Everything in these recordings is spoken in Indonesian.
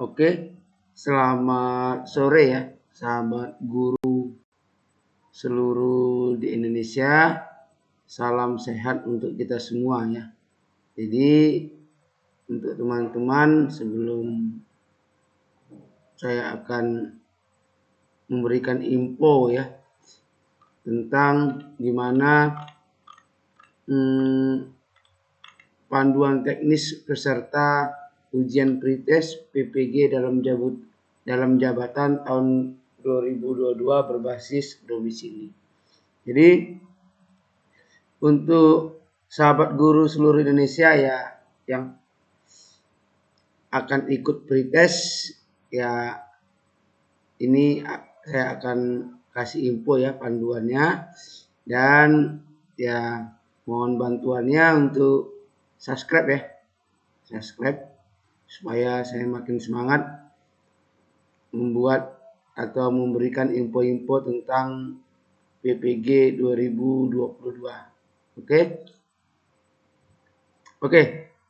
Oke, selamat sore ya, sahabat guru seluruh di Indonesia. Salam sehat untuk kita semua ya. Jadi untuk teman-teman, sebelum saya akan memberikan info ya tentang gimana panduan teknis peserta ujian pretest PPG dalam jabatan tahun 2022 berbasis domisili. Jadi untuk sahabat guru seluruh Indonesia ya yang akan ikut pretest ya, ini saya akan kasih info ya panduannya, dan ya mohon bantuannya untuk subscribe ya, supaya saya makin semangat membuat atau memberikan info-info tentang PPG 2022. Oke.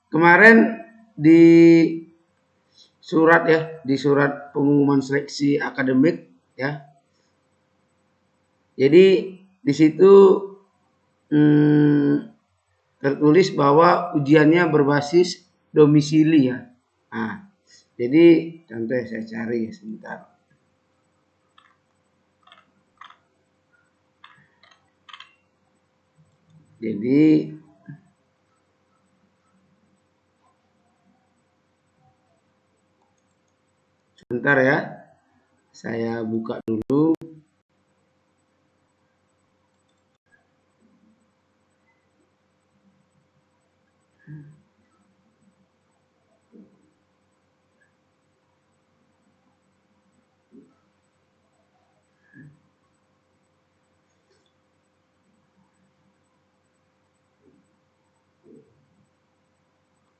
Kemarin di surat pengumuman seleksi akademik ya. Jadi di situ tertulis bahwa ujiannya berbasis domisili ya. Nah, jadi contoh saya cari sebentar. Jadi sebentar ya, saya buka dulu.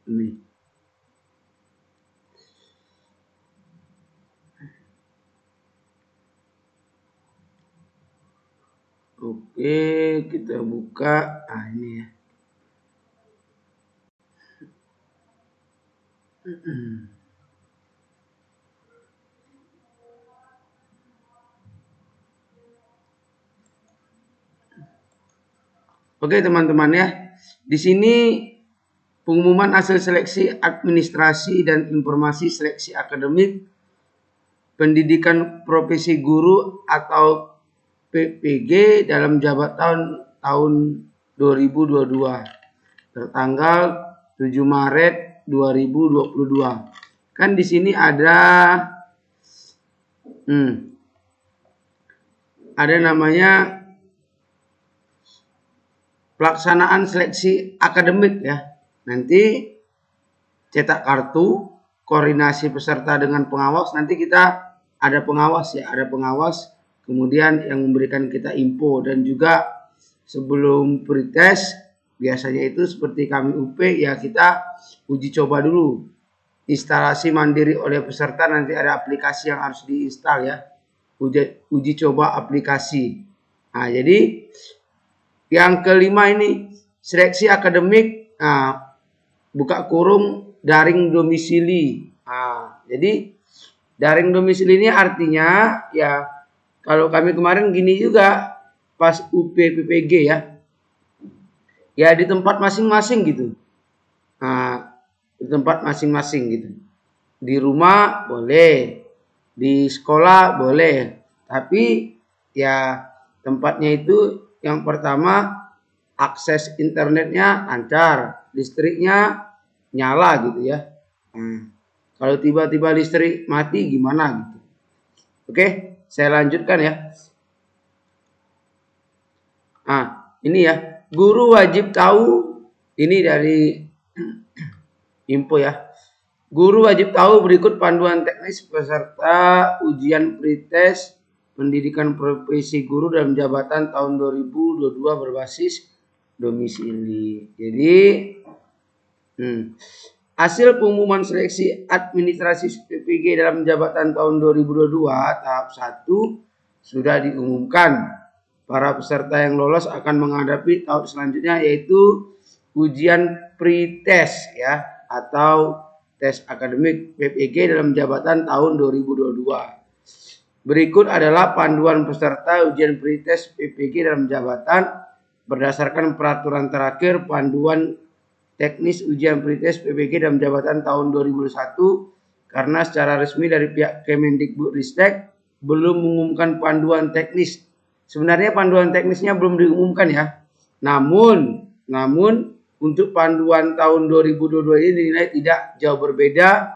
Ini. Oke, kita buka. Ini ya. Oke teman-teman ya, di sini pengumuman hasil seleksi administrasi dan informasi seleksi akademik pendidikan profesi guru atau PPG dalam jabatan tahun 2022 tertanggal 7 Maret 2022. Kan di sini ada namanya pelaksanaan seleksi akademik ya. Nanti cetak kartu, koordinasi peserta dengan pengawas. Nanti kita ada pengawas ya, kemudian yang memberikan kita info. Dan juga sebelum pretest biasanya itu seperti kami UP ya, kita uji coba dulu. Instalasi mandiri oleh peserta, nanti ada aplikasi yang harus diinstal ya. Uji coba aplikasi. Nah, jadi yang kelima ini seleksi akademik, buka kurung daring domisili. Jadi daring domisili ini artinya ya, kalau kami kemarin gini juga pas UP PPG ya. Ya di tempat masing-masing gitu. Di tempat masing-masing gitu. Di rumah boleh, di sekolah boleh. Tapi ya tempatnya itu yang pertama akses internetnya lancar, listriknya nyala gitu ya. Kalau tiba-tiba listrik mati gimana gitu. Oke, saya lanjutkan ya. Ini ya, guru wajib tahu, ini dari info ya. Guru wajib tahu berikut panduan teknis peserta ujian pretest pendidikan profesi guru dalam jabatan tahun 2022 berbasis domisili. Jadi hasil pengumuman seleksi administrasi PPG dalam jabatan tahun 2022 tahap 1 sudah diumumkan. Para peserta yang lolos akan menghadapi tahap selanjutnya, yaitu ujian pretest ya, atau tes akademik PPG dalam jabatan tahun 2022. Berikut adalah panduan peserta ujian pretest PPG dalam jabatan berdasarkan peraturan terakhir panduan teknis ujian pretest PPG dalam jabatan tahun 2021 karena secara resmi dari pihak Kemendikbudristek belum mengumumkan panduan teknis. Sebenarnya panduan teknisnya belum diumumkan ya. Namun untuk panduan tahun 2022 ini dinilai tidak jauh berbeda,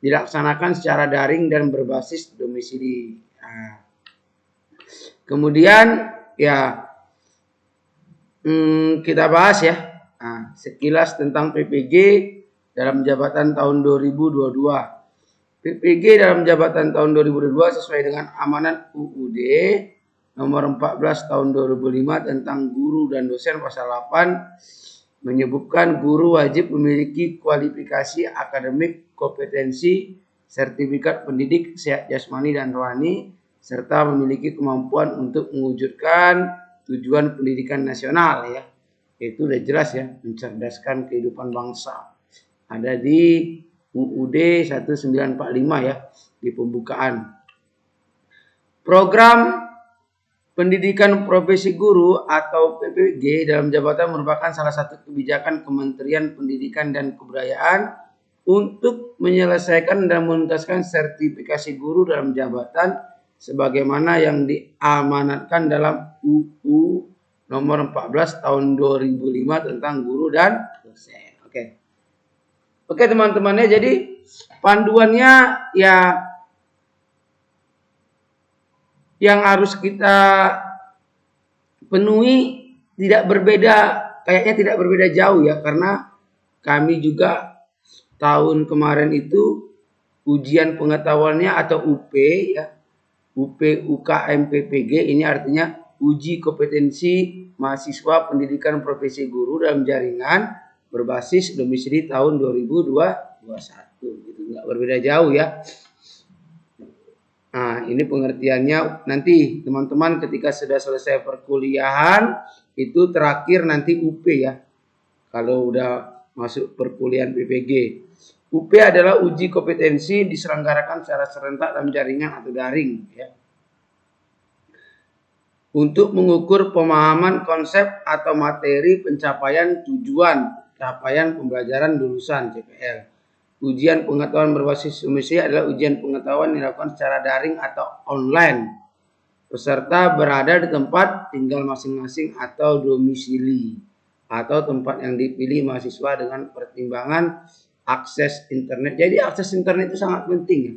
dilaksanakan secara daring dan berbasis domisili. Nah, kemudian ya kita bahas ya sekilas tentang PPG dalam jabatan tahun 2022. PPG dalam jabatan tahun 2022 sesuai dengan amanat UUD nomor 14 tahun 2005 tentang guru dan dosen pasal 8 menyebutkan guru wajib memiliki kualifikasi akademik, kompetensi, sertifikat pendidik sehat jasmani dan rohani, serta memiliki kemampuan untuk mewujudkan tujuan pendidikan nasional ya. Itu udah jelas ya, mencerdaskan kehidupan bangsa. Ada di UUD 1945 ya, di pembukaan. Program Pendidikan Profesi Guru atau PPG dalam jabatan merupakan salah satu kebijakan Kementerian Pendidikan dan Kebudayaan untuk menyelesaikan dan menuntaskan sertifikasi guru dalam jabatan sebagaimana yang diamanatkan dalam UU nomor 14 tahun 2005 tentang guru dan dosen. Oke teman-temannya, jadi panduannya ya yang harus kita penuhi kayaknya tidak berbeda jauh ya, karena kami juga tahun kemarin itu ujian pengetahuannya atau UP ya, UP UKM PPG ini artinya uji kompetensi mahasiswa pendidikan profesi guru dalam jaringan berbasis domisili tahun 2021 gitu, nggak berbeda jauh ya. Nah, ini pengertiannya nanti teman-teman ketika sudah selesai perkuliahan itu terakhir nanti UP ya. Kalau udah masuk perkuliahan PPG. UP adalah uji kompetensi diselenggarakan secara serentak dalam jaringan atau daring ya. Untuk mengukur pemahaman konsep atau materi pencapaian tujuan capaian pembelajaran lulusan CPL. Ujian pengetahuan berbasis domisili adalah ujian pengetahuan yang dilakukan secara daring atau online. Peserta berada di tempat tinggal masing-masing atau domisili atau tempat yang dipilih mahasiswa dengan pertimbangan akses internet. Jadi akses internet itu sangat penting ya.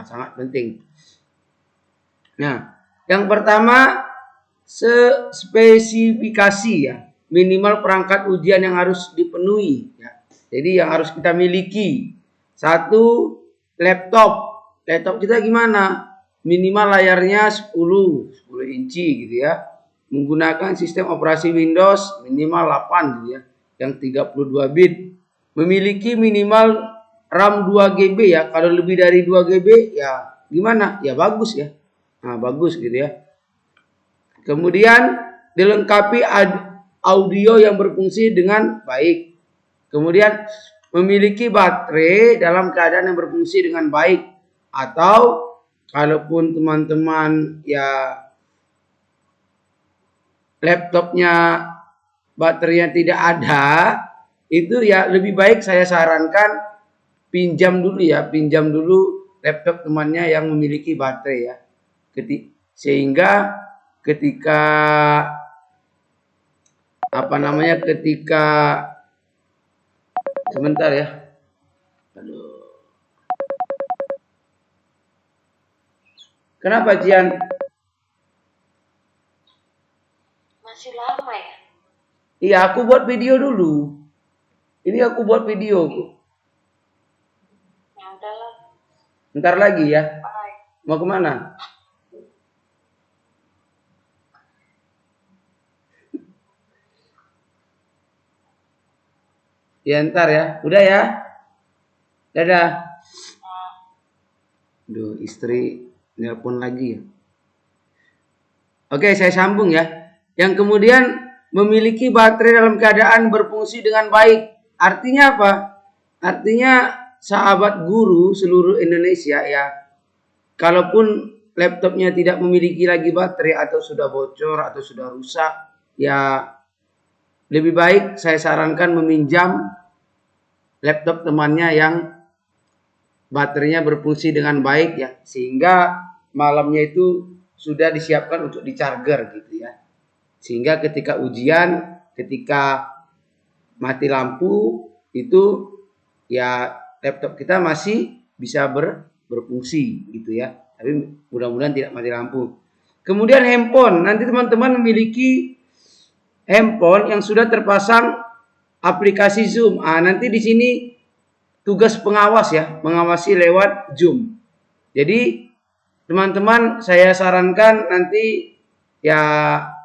Sangat penting. Nah, yang pertama spesifikasi ya. Minimal perangkat ujian yang harus dipenuhi ya. Jadi yang harus kita miliki. 1, laptop. Laptop kita gimana? Minimal layarnya 10 inci gitu ya. Menggunakan sistem operasi Windows minimal 8 gitu ya. Yang 32 bit. Memiliki minimal RAM 2 GB ya. Kalau lebih dari 2 GB ya gimana? Ya bagus ya. Nah, bagus gitu ya. Kemudian dilengkapi audio yang berfungsi dengan baik. Kemudian memiliki baterai dalam keadaan yang berfungsi dengan baik, atau kalaupun teman-teman ya laptopnya baterainya tidak ada, itu ya lebih baik saya sarankan pinjam dulu laptop temannya yang memiliki baterai ya. Sehingga ketika sebentar ya. Aduh. Kenapa Cian? Masih lama ya? Iya, aku buat video dulu. Ini aku buat video. Ya udahlah. Ntar lagi ya. Bye. Mau kemana? Ya ntar ya. Udah ya. Dadah. Duh, istri nelpon lagi ya. Oke, saya sambung ya. Yang kemudian memiliki baterai dalam keadaan berfungsi dengan baik. Artinya apa? Artinya sahabat guru seluruh Indonesia ya, kalaupun laptopnya tidak memiliki lagi baterai atau sudah bocor atau sudah rusak, ya lebih baik saya sarankan meminjam laptop temannya yang baterainya berfungsi dengan baik ya, sehingga malamnya itu sudah disiapkan untuk di-charger gitu ya. Sehingga ketika ujian, ketika mati lampu itu ya laptop kita masih bisa berfungsi gitu ya. Tapi mudah-mudahan tidak mati lampu. Kemudian handphone, nanti teman-teman memiliki handphone yang sudah terpasang aplikasi Zoom. Nanti di sini tugas pengawas ya, mengawasi lewat Zoom. Jadi teman-teman saya sarankan nanti ya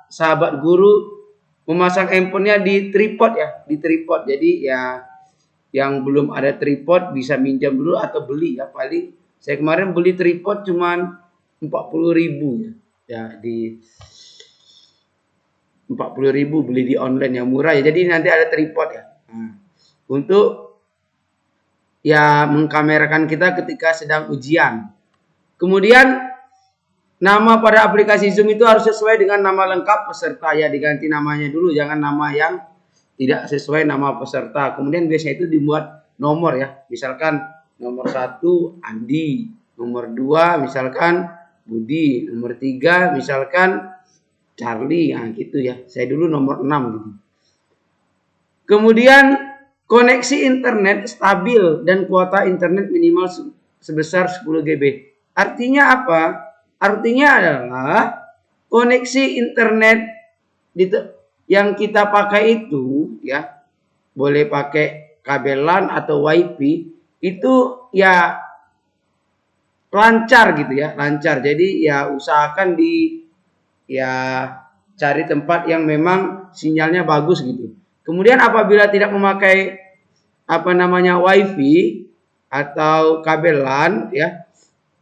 sahabat guru memasang handphonenya di tripod ya, di tripod. Jadi ya yang belum ada tripod bisa minjam dulu atau beli ya. Paling saya kemarin beli tripod cuman 40.000 ya. Ya di 40.000 beli di online yang murah ya. Jadi nanti ada tripod ya. Untuk ya mengkamerakan kita ketika sedang ujian. Kemudian nama pada aplikasi Zoom itu harus sesuai dengan nama lengkap peserta ya, diganti namanya dulu, jangan nama yang tidak sesuai nama peserta. Kemudian biasanya itu dibuat nomor ya, misalkan nomor 1 Andi, nomor 2 misalkan Budi, nomor 3 misalkan Charlie, gitu ya. Saya dulu nomor 6 gitu. Kemudian koneksi internet stabil dan kuota internet minimal sebesar 10 GB. Artinya apa? Artinya adalah koneksi internet yang kita pakai itu ya, boleh pakai kabel LAN atau WiFi, itu ya lancar gitu ya, lancar. Jadi ya usahakan cari tempat yang memang sinyalnya bagus gitu. Kemudian apabila tidak memakai WiFi atau kabel LAN ya,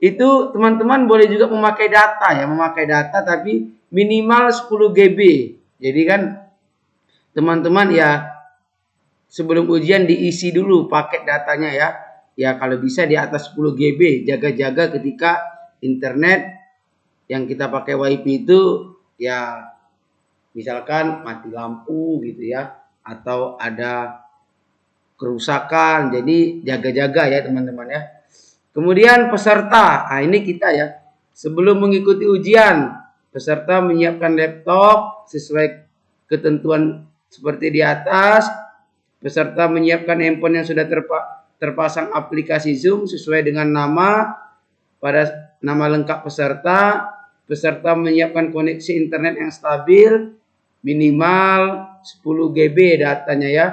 itu teman-teman boleh juga memakai data tapi minimal 10 GB. Jadi kan teman-teman ya sebelum ujian diisi dulu paket datanya ya. Ya kalau bisa di atas 10 GB, jaga-jaga ketika internet yang kita pakai WiFi itu ya misalkan mati lampu gitu ya, atau ada kerusakan. Jadi jaga-jaga ya teman-teman ya. Kemudian peserta, ini kita ya. Sebelum mengikuti ujian, peserta menyiapkan laptop sesuai ketentuan seperti di atas. Peserta menyiapkan handphone yang sudah terpasang aplikasi Zoom sesuai dengan nama pada nama lengkap peserta. Peserta menyiapkan koneksi internet yang stabil minimal 10 GB datanya ya.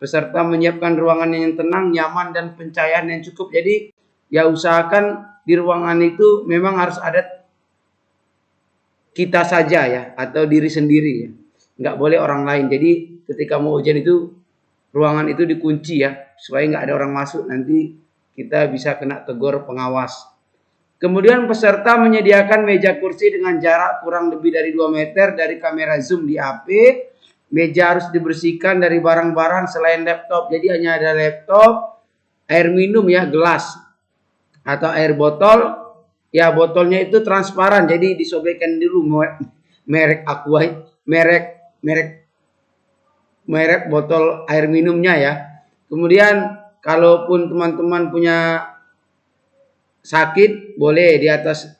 Peserta menyiapkan ruangan yang tenang, nyaman dan pencahayaan yang cukup. Jadi ya usahakan di ruangan itu memang harus ada kita saja ya, atau diri sendiri ya. Nggak boleh orang lain. Jadi ketika mau ujian itu ruangan itu dikunci ya, supaya nggak ada orang masuk, nanti kita bisa kena tegur pengawas. Kemudian peserta menyediakan meja kursi dengan jarak kurang lebih dari 2 meter dari kamera Zoom di HP. Meja harus dibersihkan dari barang-barang selain laptop. Jadi hanya ada laptop, air minum ya, gelas atau air botol, ya botolnya itu transparan, jadi disobekkan dulu merek Aqua, merek botol air minumnya ya. Kemudian kalaupun teman-teman punya sakit, boleh di atas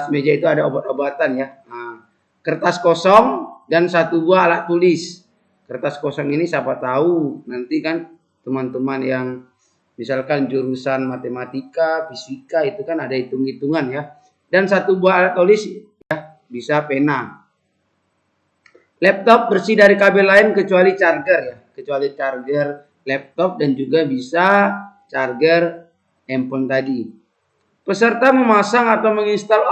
meja itu ada obat-obatan ya. Kertas kosong dan 1 buah alat tulis. Kertas kosong ini siapa tahu nanti kan teman-teman yang misalkan jurusan matematika, fisika itu kan ada hitung-hitungan ya. Dan 1 buah alat tulis ya, bisa pena. Laptop bersih dari kabel lain kecuali charger ya. Kecuali charger laptop dan juga bisa charger handphone tadi. Peserta memasang atau menginstal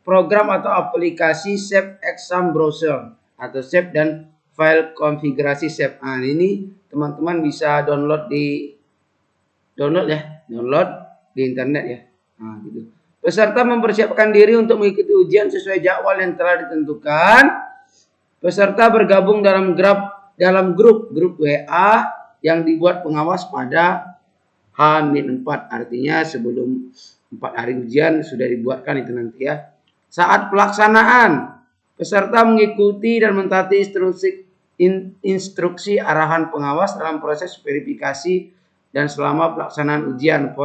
program atau aplikasi Save Exam Browser atau Save dan file konfigurasi Save. Ini teman-teman bisa download di internet ya. Gitu. Peserta mempersiapkan diri untuk mengikuti ujian sesuai jadwal yang telah ditentukan. Peserta bergabung dalam grup WA yang dibuat pengawas pada H-4, artinya sebelum 4 hari ujian sudah dibuatkan itu nanti ya. Saat pelaksanaan, peserta mengikuti dan mentaati instruksi arahan pengawas dalam proses verifikasi dan selama pelaksanaan ujian.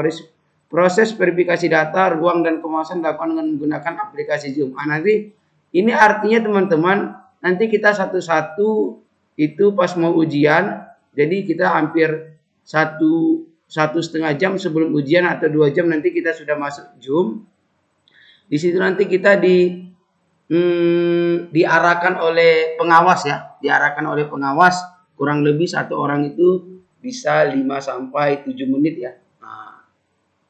Proses verifikasi data, ruang, dan pengawasan dilakukan dengan menggunakan aplikasi Zoom. Nanti ini artinya teman-teman, nanti kita satu-satu itu pas mau ujian, jadi kita hampir satu setengah jam sebelum ujian atau 2 jam nanti kita sudah masuk Zoom. Di situ nanti kita diarahkan oleh pengawas ya, diarahkan oleh pengawas kurang lebih 1 orang itu bisa 5 sampai 7 menit ya.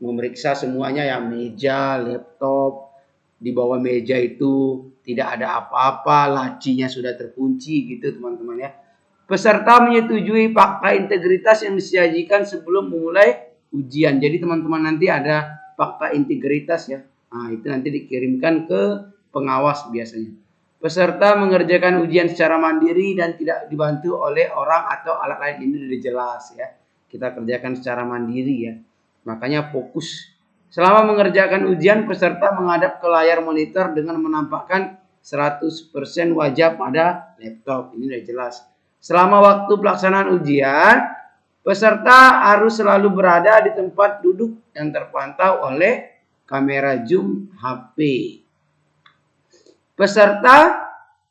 Memeriksa semuanya ya, meja, laptop, di bawah meja itu tidak ada apa-apa, lacinya sudah terkunci gitu teman-teman ya. Peserta menyetujui fakta integritas yang disajikan sebelum memulai ujian. Jadi teman-teman nanti ada fakta integritas ya. Itu nanti dikirimkan ke pengawas biasanya. Peserta mengerjakan ujian secara mandiri dan tidak dibantu oleh orang atau alat lain. Ini sudah jelas ya. Kita kerjakan secara mandiri ya. Makanya fokus. Selama mengerjakan ujian, peserta menghadap ke layar monitor dengan menampakkan 100% wajah pada laptop. Ini sudah jelas. Selama waktu pelaksanaan ujian, peserta harus selalu berada di tempat duduk yang terpantau oleh kamera Zoom HP. Peserta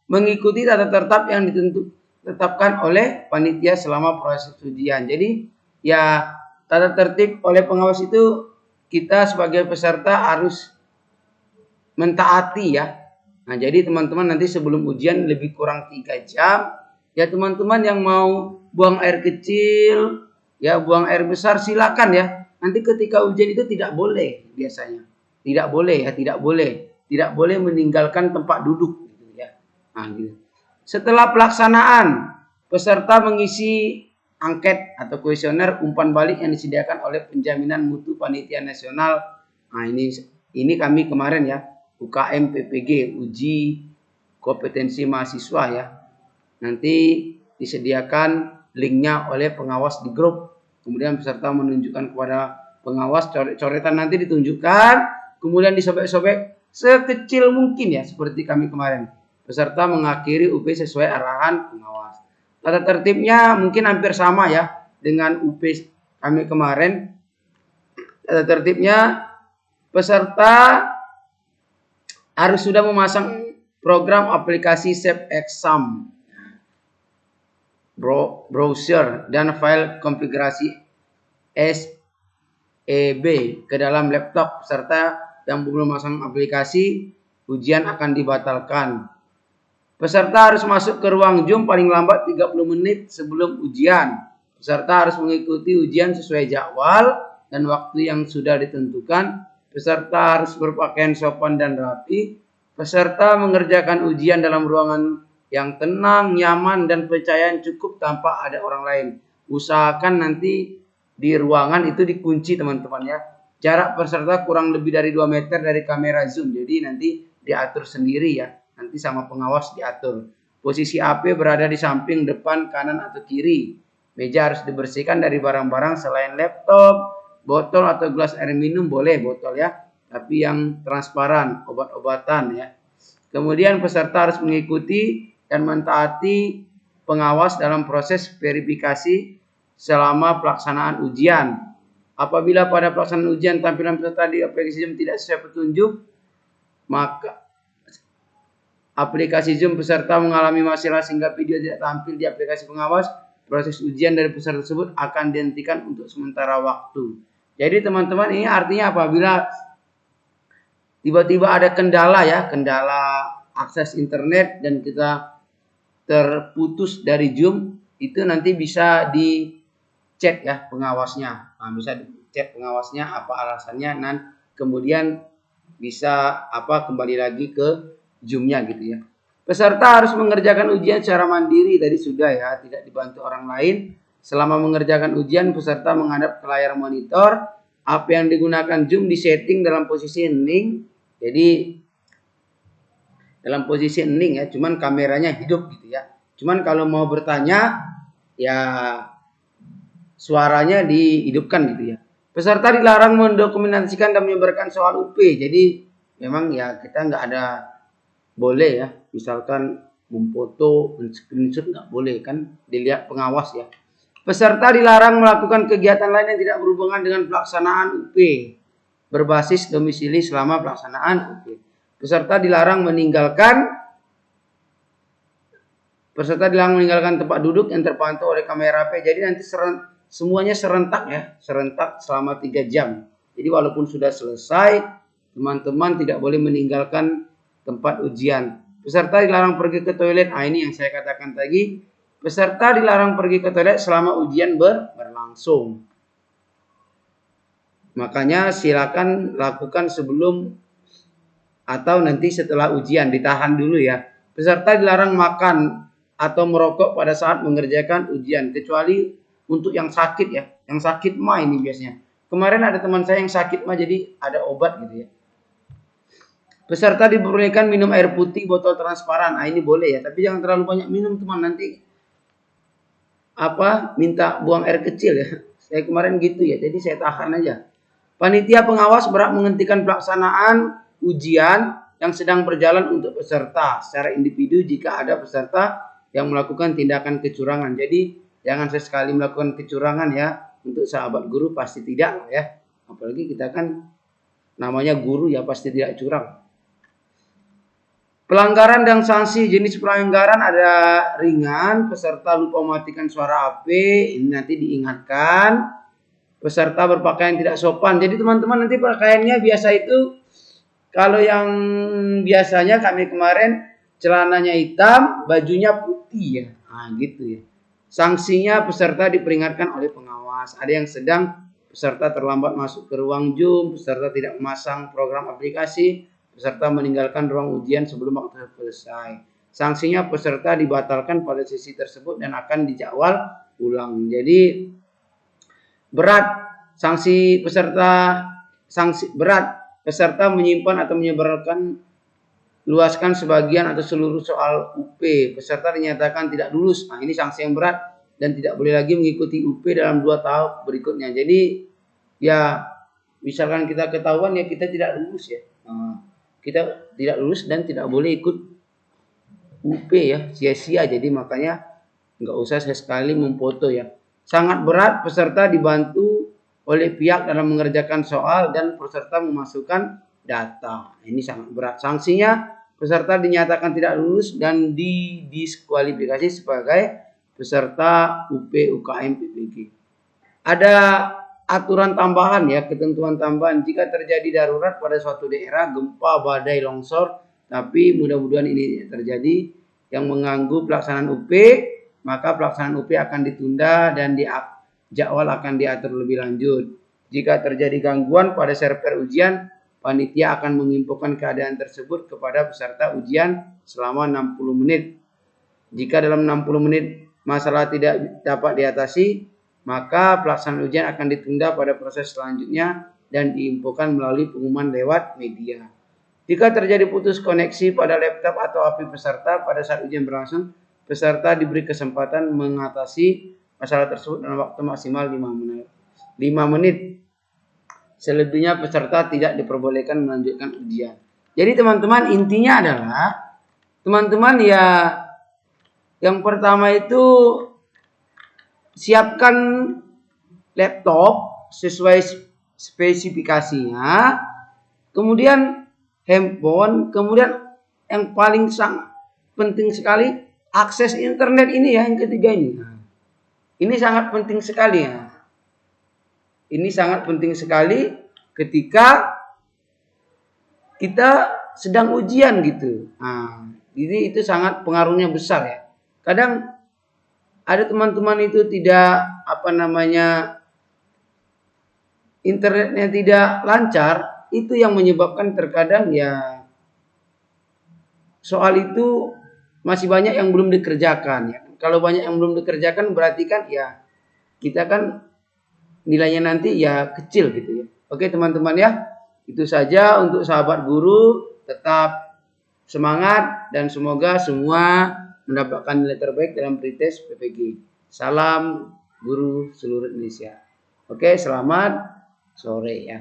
mengikuti tata tertib yang ditetapkan oleh panitia selama proses ujian. Jadi ya tata tertib oleh pengawas itu kita sebagai peserta harus mentaati ya. Jadi teman-teman nanti sebelum ujian lebih kurang 3 jam. Ya teman-teman yang mau buang air kecil, ya buang air besar silakan ya. Nanti ketika ujian itu tidak boleh biasanya. Tidak boleh ya, tidak boleh. Tidak boleh meninggalkan tempat duduk gitu ya. Gitu. Setelah pelaksanaan, peserta mengisi angket atau kuesioner umpan balik yang disediakan oleh penjaminan mutu panitia nasional. Ini kami kemarin ya, UKM PPG, uji kompetensi mahasiswa ya. Nanti disediakan linknya oleh pengawas di grup. Kemudian peserta menunjukkan kepada pengawas, coretan nanti ditunjukkan, kemudian disobek-sobek sekecil mungkin ya, seperti kami kemarin. Peserta mengakhiri UP sesuai arahan pengawas. Tata tertibnya mungkin hampir sama ya dengan UP kami kemarin. Tata tertibnya peserta harus sudah memasang program aplikasi Safe Exam, browser, dan file konfigurasi SEB ke dalam laptop. Peserta yang belum memasang aplikasi, ujian akan dibatalkan. Peserta harus masuk ke ruang Zoom paling lambat 30 menit sebelum ujian. Peserta harus mengikuti ujian sesuai jadwal dan waktu yang sudah ditentukan. Peserta harus berpakaian sopan dan rapi. Peserta mengerjakan ujian dalam ruangan yang tenang, nyaman, dan percayaan cukup tanpa ada orang lain. Usahakan nanti di ruangan itu dikunci teman-teman ya. Jarak peserta kurang lebih dari 2 meter dari kamera Zoom. Jadi nanti diatur sendiri ya. Nanti sama pengawas diatur. Posisi HP berada di samping, depan, kanan, atau kiri. Meja harus dibersihkan dari barang-barang selain laptop, botol atau gelas air minum boleh botol ya. Tapi yang transparan, obat-obatan ya. Kemudian peserta harus mengikuti dan mentaati pengawas dalam proses verifikasi selama pelaksanaan ujian. Apabila pada pelaksanaan ujian tampilan peserta di aplikasi Zoom tidak sesuai petunjuk, maka aplikasi Zoom peserta mengalami masalah sehingga video tidak tampil di aplikasi pengawas, proses ujian dari peserta tersebut akan dihentikan untuk sementara waktu. Jadi teman-teman, ini artinya apabila tiba-tiba ada kendala ya, kendala akses internet dan kita terputus dari Zoom, itu nanti bisa dicek ya pengawasnya. Bisa dicek pengawasnya apa alasannya, dan kemudian bisa kembali lagi ke Zoom-nya gitu ya. Peserta harus mengerjakan ujian secara mandiri, tadi sudah ya, tidak dibantu orang lain. Selama mengerjakan ujian, peserta menghadap ke layar monitor. Apa yang digunakan Zoom disetting dalam posisi hening. Jadi dalam posisi hening ya, cuman kameranya hidup gitu ya. Cuman kalau mau bertanya ya suaranya dihidupkan gitu ya. Peserta dilarang mendokumentasikan dan menyebarkan soal UP. Jadi memang ya kita nggak ada boleh ya, misalkan memfoto, screenshot nggak boleh kan, dilihat pengawas ya. Peserta dilarang melakukan kegiatan lain yang tidak berhubungan dengan pelaksanaan UP berbasis domisili selama pelaksanaan UP. Peserta dilarang meninggalkan tempat duduk yang terpantau oleh kamera HP. Jadi nanti semuanya serentak ya, serentak selama 3 jam. Jadi walaupun sudah selesai, teman-teman tidak boleh meninggalkan tempat ujian. Peserta dilarang pergi ke toilet. Ini yang saya katakan tadi. Peserta dilarang pergi ke toilet selama ujian berlangsung. Makanya silakan lakukan sebelum atau nanti setelah ujian, ditahan dulu ya. Peserta dilarang makan atau merokok pada saat mengerjakan ujian, kecuali untuk yang sakit ya. Yang sakit mah ini biasanya. Kemarin ada teman saya yang sakit mah, jadi ada obat gitu ya. Peserta diperbolehkan minum air putih botol transparan. Ini boleh ya, tapi jangan terlalu banyak minum teman, nanti minta buang air kecil ya. Saya kemarin gitu ya, jadi saya tahan aja. Panitia pengawas berhak menghentikan pelaksanaan ujian yang sedang berjalan untuk peserta secara individu jika ada peserta yang melakukan tindakan kecurangan. Jadi jangan sesekali melakukan kecurangan ya. Untuk sahabat guru pasti tidak ya. Apalagi kita kan namanya guru ya, pasti tidak curang. Pelanggaran dan sanksi. Jenis pelanggaran ada ringan, peserta lupa mematikan suara HP, ini nanti diingatkan. Peserta berpakaian tidak sopan. Jadi teman-teman nanti pakaiannya biasa itu, kalau yang biasanya kami kemarin celananya hitam, bajunya putih ya. Gitu ya. Sanksinya peserta diperingatkan oleh pengawas. Ada yang sedang, peserta terlambat masuk ke ruang Zoom, peserta tidak memasang program aplikasi, peserta meninggalkan ruang ujian sebelum waktu selesai. Sanksinya peserta dibatalkan pada sesi tersebut dan akan dijadwal ulang. Jadi berat sanksi berat peserta menyimpan atau menyebarkan luaskan sebagian atau seluruh soal UP. Peserta dinyatakan tidak lulus. Ini sanksi yang berat dan tidak boleh lagi mengikuti UP dalam 2 tahap berikutnya. Jadi ya misalkan kita ketahuan ya kita tidak lulus ya. Kita tidak lulus dan tidak boleh ikut UP ya, sia-sia. Jadi makanya nggak usah sekali memfoto ya. Sangat berat, peserta dibantu oleh pihak dalam mengerjakan soal dan peserta memasukkan data. Ini sangat berat. Sanksinya peserta dinyatakan tidak lulus dan didiskualifikasi sebagai peserta UP, UKM, PPG. Ada aturan tambahan ya, ketentuan tambahan jika terjadi darurat pada suatu daerah, gempa, badai, longsor, tapi mudah-mudahan ini terjadi yang mengganggu pelaksanaan UP, maka pelaksanaan UP akan ditunda dan jadwal akan diatur lebih lanjut. Jika terjadi gangguan pada server ujian, panitia akan menginfokan keadaan tersebut kepada peserta ujian selama 60 menit. Jika dalam 60 menit masalah tidak dapat diatasi, maka pelaksanaan ujian akan ditunda pada proses selanjutnya dan diinfokan melalui pengumuman lewat media. Jika terjadi putus koneksi pada laptop atau HP peserta pada saat ujian berlangsung, peserta diberi kesempatan mengatasi masalah tersebut dalam waktu maksimal 5 menit. Selebihnya peserta tidak diperbolehkan melanjutkan ujian. Jadi teman-teman, intinya adalah teman-teman ya, yang pertama itu siapkan laptop sesuai spesifikasinya, kemudian handphone, kemudian yang paling sangat penting sekali akses internet ini ya, yang ketiga ini. Ini sangat penting sekali ya. Ini sangat penting sekali ketika kita sedang ujian gitu. Jadi itu sangat pengaruhnya besar ya. Kadang ada teman-teman itu tidak internetnya tidak lancar, itu yang menyebabkan terkadang ya soal itu masih banyak yang belum dikerjakan ya. Kalau banyak yang belum dikerjakan berarti kan ya kita kan nilainya nanti ya kecil gitu ya. Oke teman-teman ya, itu saja untuk sahabat guru. Tetap semangat dan semoga semua mendapatkan nilai terbaik dalam pretest PPG. Salam guru seluruh Indonesia. Oke, selamat. sore ya.